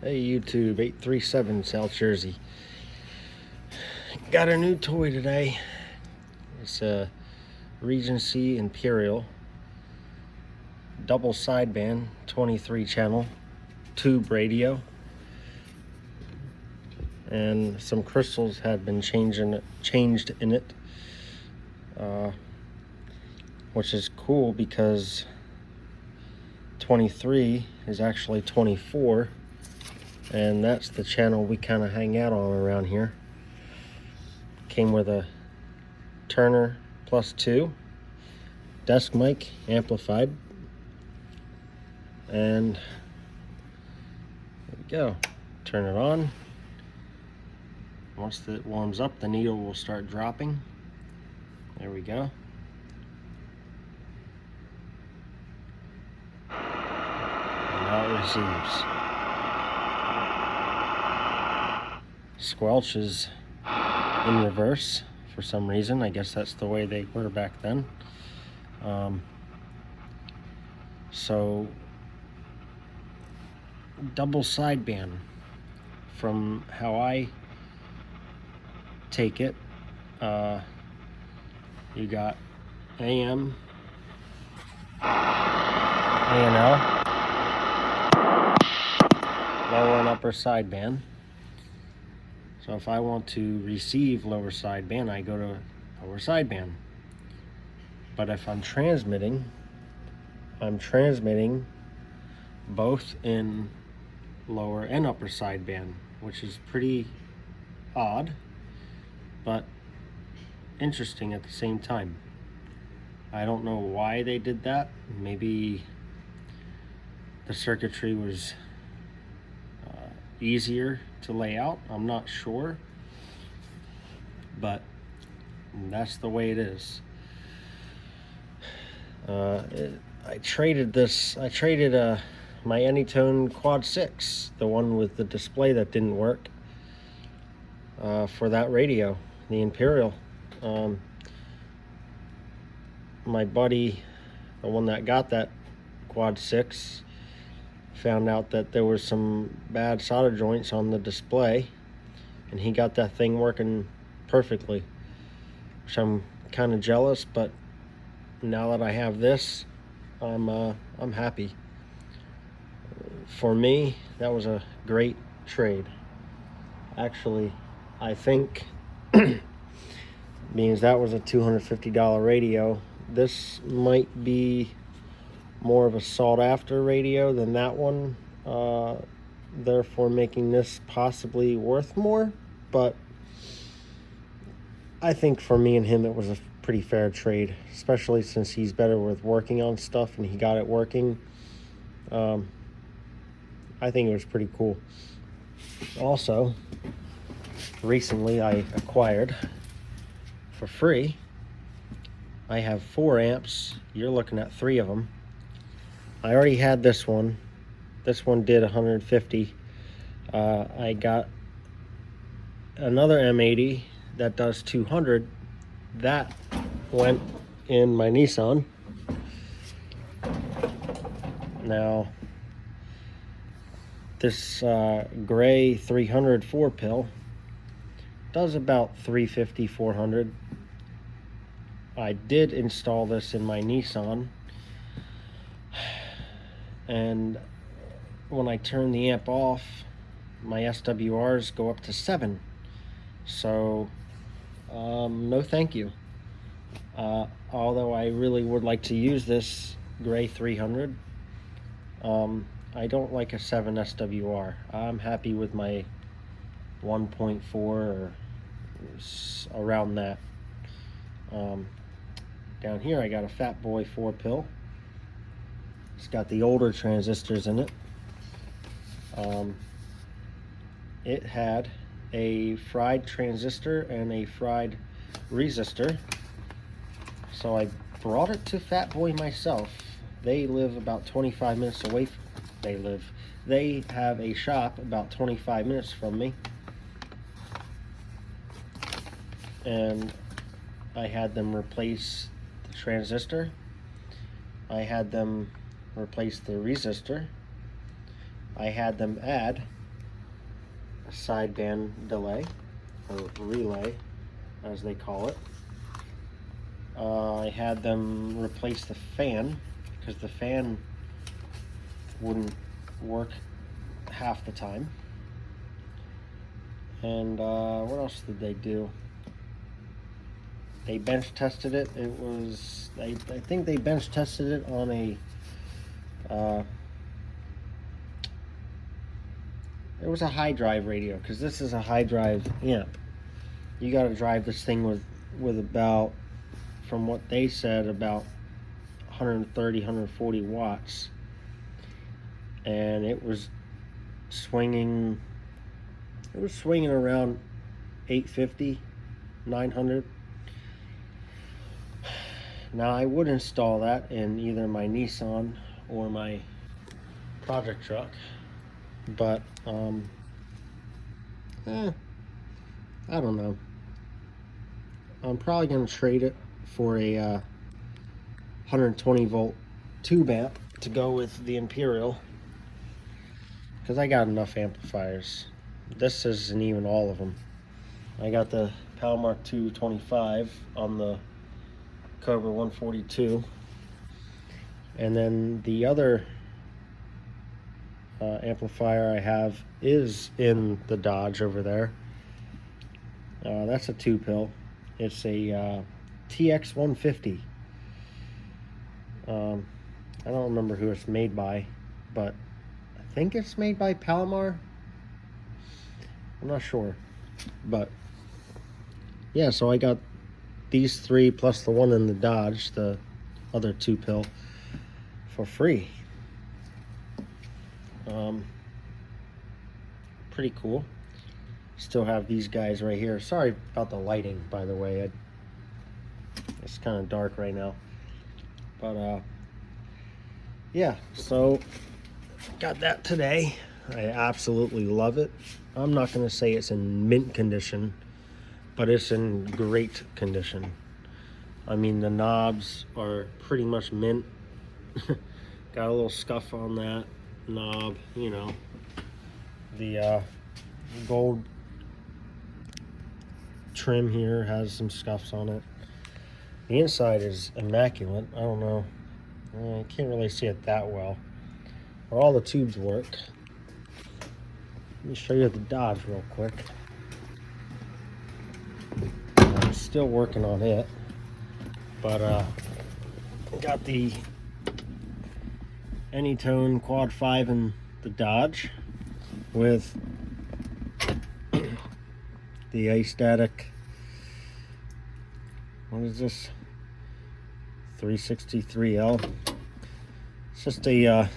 Hey YouTube, 837 South Jersey. Got a new toy today. It's a Regency Imperial double sideband 23 channel tube radio, and some crystals had been changed in it, which is cool because 23 is actually 24, and that's the channel we kind of hang out on around here. Came with a Turner +2 desk mic, amplified, and there we go. Turn it on. Once it warms up, the needle will start dropping. There we go. And now it receives. Squelch is in reverse for some reason. I guess that's the way they were back then. So double sideband, from how I take it, you got AM, A&L, lower and upper sideband. So if I want to receive lower sideband, I go to lower sideband. But if I'm transmitting both in lower and upper sideband, which is pretty odd, but interesting at the same time. I don't know why they did that. Maybe the circuitry was easier to lay out. I'm not sure, but that's the way it is. I traded my Anytone Quad 6, the one with the display that didn't work, for that radio, the Imperial. My buddy, the one that got that Quad 6, found out that there were some bad solder joints on the display, and he got that thing working perfectly, which I'm kind of jealous, but now that I have this, I'm happy. For me, that was a great trade. Actually, I think means that was a $250 radio. This might be more of a sought after radio than that one, therefore making this possibly worth more. But I think for me and him it was a pretty fair trade, especially since he's better with working on stuff and he got it working. I think it was pretty cool. Also, recently I acquired for free, I have 4 amps. You're looking at 3 of them. I already had this one. This one did 150. I got another M80 that does 200. That went in my Nissan. Now, this gray 300 4-pill does about 350, 400. I did install this in my Nissan, and when I turn the amp off, my SWRs go up to 7. So no thank you. Although I really would like to use this gray 300, I don't like a 7 SWR. I'm happy with my 1.4 or around that. Down here I got a Fat Boy 4-pill. It's got the older transistors in it. It had a fried transistor and a fried resistor, so I brought it to Fat Boy myself. They live about 25 minutes away they have a shop about 25 minutes from me, and I had them replace the transistor, I had them replace the resistor, I had them add sideband delay, or relay as they call it. I had them replace the fan because the fan wouldn't work half the time. And what else did they do? They bench tested it. It was, I think they bench tested it on a, it was a high drive radio, because this is a high drive amp. You got to drive this thing with about, from what they said, about 130, 140 watts. And it was swinging around 850, 900. Now I would install that in either my Nissan or my project truck, but I don't know. I'm probably going to trade it for a 120 volt tube amp to go with the Imperial, because I got enough amplifiers. This isn't even all of them. I got the Palomar 225 on the Cobra 142, and then the other amplifier I have is in the Dodge over there. That's a 2-pill. It's a TX 150. I don't remember who it's made by, but I think it's made by Palomar. I'm not sure, but yeah, so I got these 3 plus the one in the Dodge, the other 2-pill, for free. Pretty cool. Still have these guys right here. Sorry about the lighting, by the way. It's kind of dark right now, but yeah, so got that today. I absolutely love it. I'm not going to say it's in mint condition, but it's in great condition. I mean, the knobs are pretty much mint. Got a little scuff on that knob, you know. The gold trim here has some scuffs on it. The inside is immaculate. I don't know, I can't really see it that well, but all the tubes work. Let me show you the Dodge real quick. I'm still working on it, but got the Anytone Quad 5 in the Dodge with the A-Static, what is this, 363L. It's just a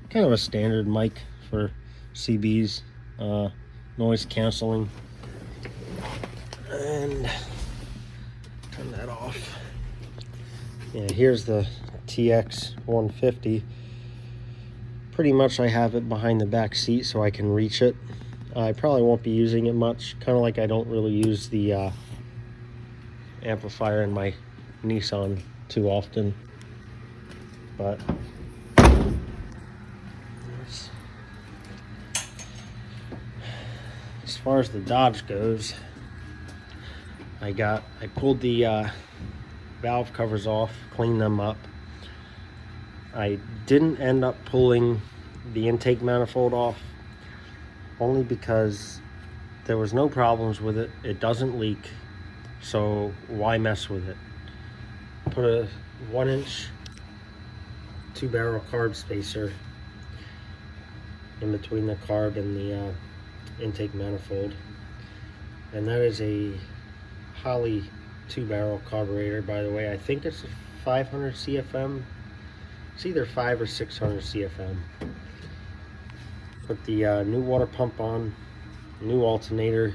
kind of a standard mic for CBs, noise canceling. And turn that off. Yeah, here's the TX 150. Pretty much I have it behind the back seat so I can reach it. I probably won't be using it much, kind of like I don't really use the amplifier in my Nissan too often. But as far as the Dodge goes, I pulled the valve covers off, cleaned them up. I didn't end up pulling the intake manifold off, only because there was no problems with it. It doesn't leak, so why mess with it? Put a 1-inch 2-barrel carb spacer in between the carb and the intake manifold, and that is a Holley 2-barrel carburetor, by the way. I think it's a 500 CFM. It's either 500 or 600 CFM. Put the new water pump on, new alternator.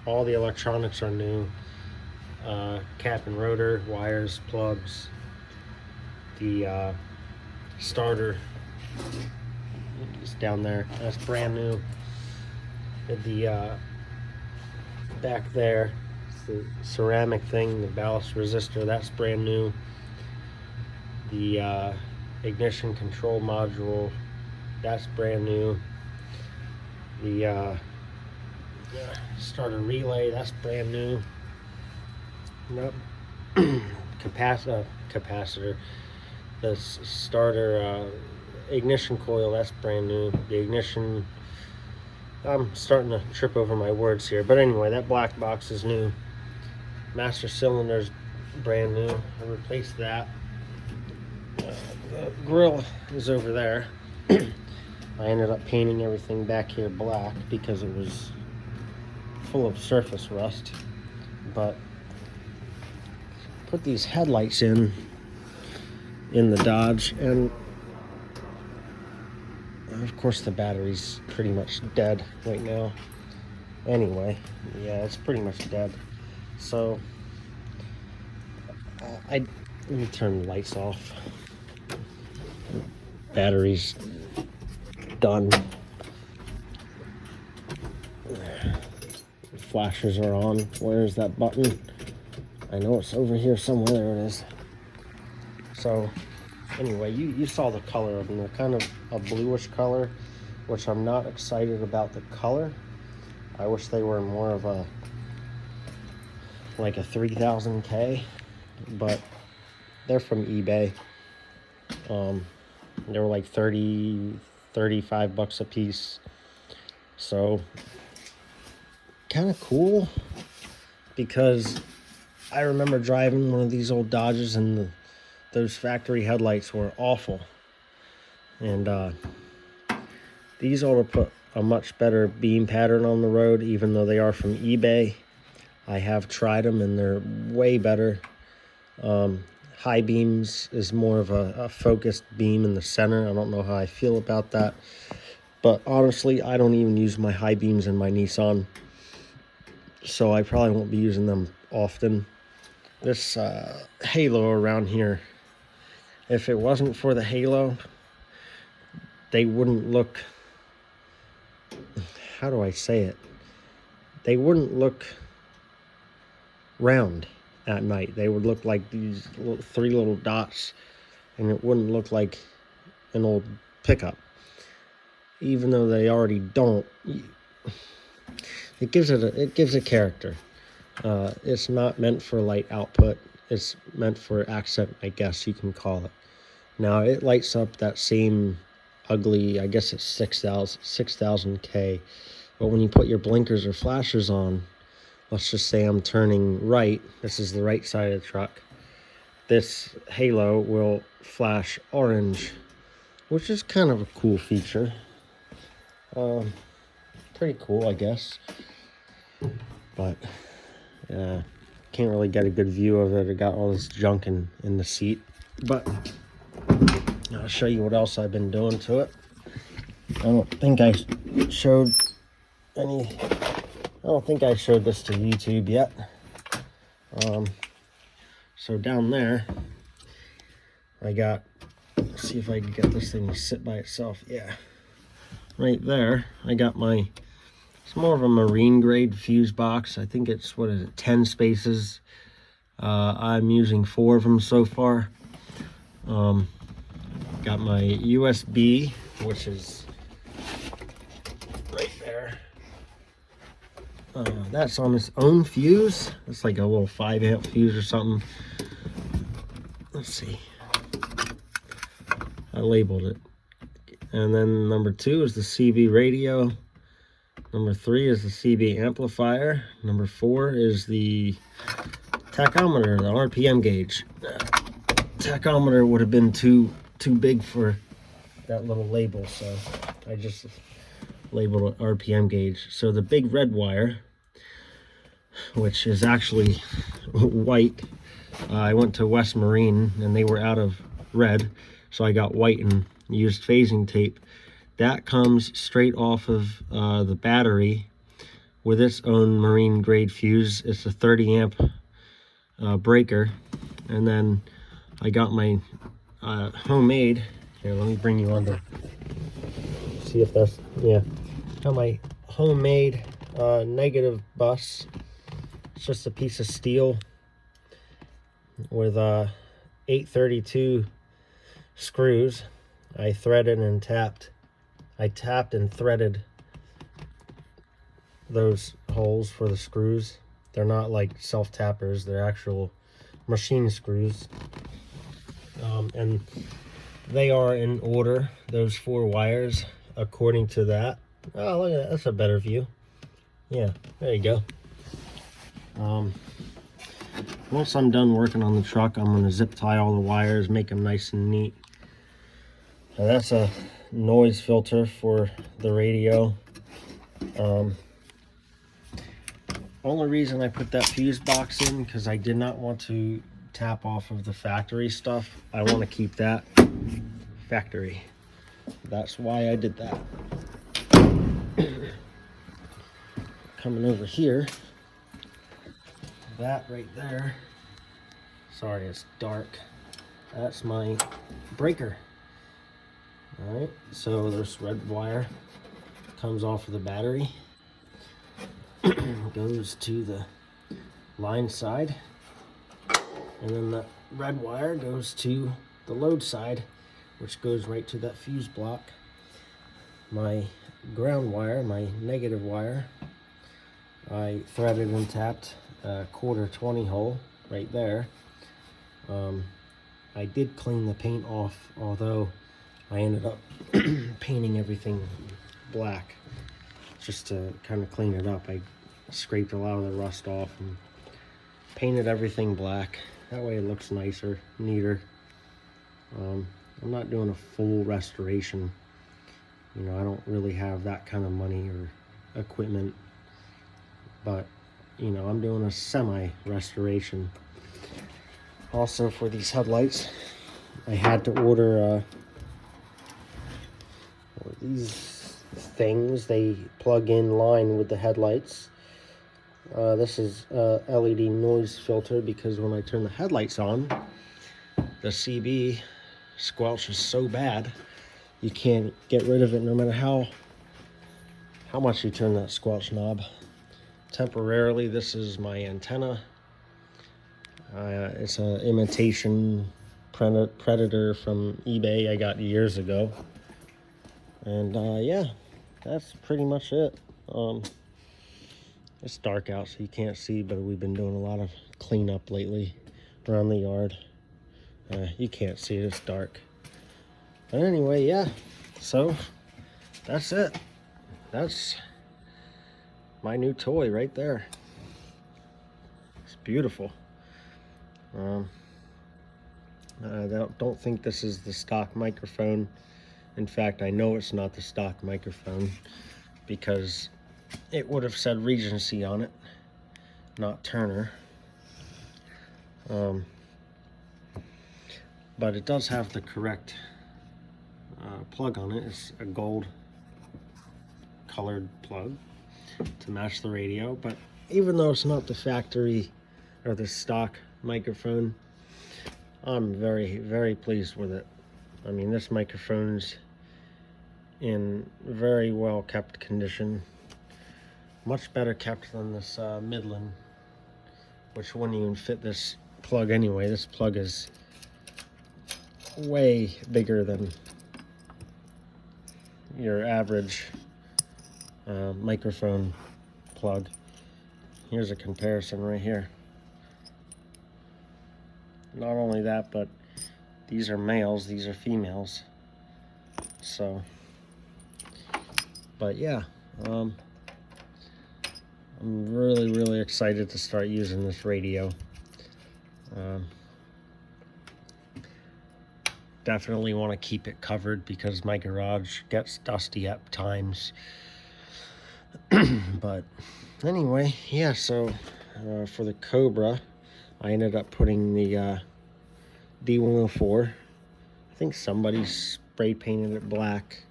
All the electronics are new. Cap and rotor, wires, plugs. The starter is down there. That's brand new. The back there, it's the ceramic thing, the ballast resistor, that's brand new. The ignition control module that's brand new. The starter relay, that's brand new. Nope. Capacitor. The starter ignition coil, that's brand new. The ignition, I'm starting to trip over my words here, but anyway, that black box is new. Master cylinder's brand new. I replaced that. The grill is over there. I ended up painting everything back here black because it was full of surface rust. But put these headlights in the Dodge, and of course the battery's pretty much dead right now. Anyway, yeah, it's pretty much dead. So let me turn the lights off. Battery's done. Flashers are on. Where's that button? I know it's over here somewhere. There it is. So anyway, you saw the color of them. They're kind of a bluish color, which I'm not excited about the color. I wish they were more of a like a 3000K, but they're from eBay. They were like 35 bucks a piece. So kind of cool, because I remember driving one of these old Dodges, and those factory headlights were awful. And these ought to put a much better beam pattern on the road, even though they are from eBay. I have tried them, and they're way better. High beams is more of a focused beam in the center. I don't know how I feel about that, but honestly, I don't even use my high beams in my Nissan, so I probably won't be using them often. This halo around here, if it wasn't for the halo, they wouldn't look, how do I say it? They wouldn't look round at night. They would look like these three little dots, and it wouldn't look like an old pickup. Even though they already don't, it gives it character. It's not meant for light output. It's meant for accent, I guess you can call it. Now it lights up that same ugly, I guess it's 6,000K, but when you put your blinkers or flashers on, let's just say I'm turning right, this is the right side of the truck, this halo will flash orange, which is kind of a cool feature. Pretty cool, I guess, but can't really get a good view of it. I got all this junk in the seat, but I'll show you what else I've been doing to it. I don't think I showed this to YouTube yet. So down there, I got, let's see if I can get this thing to sit by itself. Yeah, right there, I got it's more of a marine grade fuse box. I think it's, 10 spaces. I'm using 4 of them so far. Got my USB, which is right there. That's on its own fuse. It's like a little 5-amp fuse or something. Let's see. I labeled it. And then number 2 is the CB radio. Number 3 is the CB amplifier. Number 4 is the tachometer, the RPM gauge. Tachometer would have been too big for that little label, so I just labeled it RPM gauge. So the big red wire, which is actually white, I went to West Marine and they were out of red, so I got white and used phasing tape. That comes straight off of the battery with its own marine grade fuse. It's a 30-amp breaker. And then I got my homemade, here, let me bring you under, see if that's, yeah. Got my homemade negative bus. It's just a piece of steel with 832 screws. I threaded and tapped I tapped and threaded those holes for the screws. They're not like self-tappers, they're actual machine screws. And they are in order, those 4 wires, according to that. Oh, look at that, that's a better view. Yeah, there you go. Once I'm done working on the truck, I'm going to zip tie all the wires, make them nice and neat. Now that's a noise filter for the radio. Only reason I put that fuse box in because I did not want to tap off of the factory stuff. I want to keep that factory. That's why I did that. Coming over here, that right there, sorry it's dark, that's my breaker. All right, so this red wire comes off of the battery, goes to the line side, and then the red wire goes to the load side, which goes right to that fuse block. My ground wire, my negative wire, I threaded and tapped a 1/4 20 hole right there. I did clean the paint off, although I ended up painting everything black just to kind of clean it up. I scraped a lot of the rust off and painted everything black. That way it looks nicer, neater. I'm not doing a full restoration. You know, I don't really have that kind of money or equipment, but you know, I'm doing a semi-restoration. Also, for these headlights, I had to order these things. They plug in line with the headlights. This is a LED noise filter because when I turn the headlights on, the CB squelch is so bad you can't get rid of it no matter how much you turn that squelch knob. Temporarily, this is my antenna. It's an imitation Predator from eBay I got years ago. And yeah, that's pretty much it. It's dark out so you can't see, but we've been doing a lot of cleanup lately around the yard. You can't see it, it's dark. But anyway, yeah, so that's it. That's my new toy right there. It's beautiful. I don't think this is the stock microphone. In fact, I know it's not the stock microphone because it would have said Regency on it, not Turner. But it does have the correct plug on it. It's a gold colored plug to match the radio. But even though it's not the factory or the stock microphone, I'm very, very pleased with it. I mean, this microphone's in very well kept condition. Much better kept than this Midland, which wouldn't even fit this plug anyway. This plug is way bigger than your average microphone plug. Here's a comparison right here. Not only that, but these are males, these are females. So, but yeah, I'm really, really excited to start using this radio. Definitely want to keep it covered because my garage gets dusty at times. But anyway, yeah, so for the Cobra, I ended up putting the D104. I think somebody spray painted it black.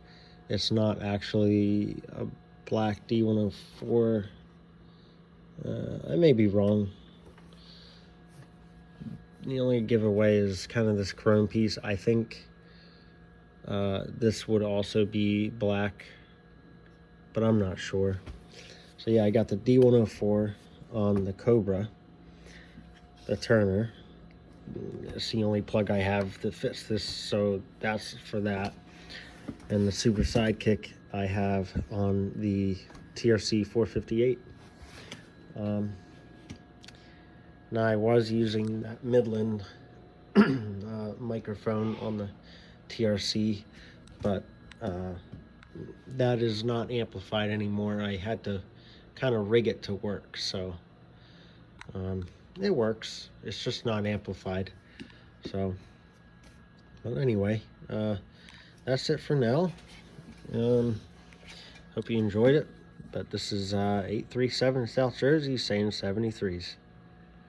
It's not actually a black D104. I may be wrong. The only giveaway is kind of this chrome piece. I think this would also be black, but I'm not sure. So yeah, I got the D104 on the Cobra, the Turner. It's the only plug I have that fits this, so that's for that. And the Super Sidekick I have on the TRC 458. Now I was using that Midland microphone on the TRC, but that is not amplified anymore. I had to kind of rig it to work, so it works. It's just not amplified. So, but anyway, that's it for now. Hope you enjoyed it. But this is 837 South Jersey saying 73s.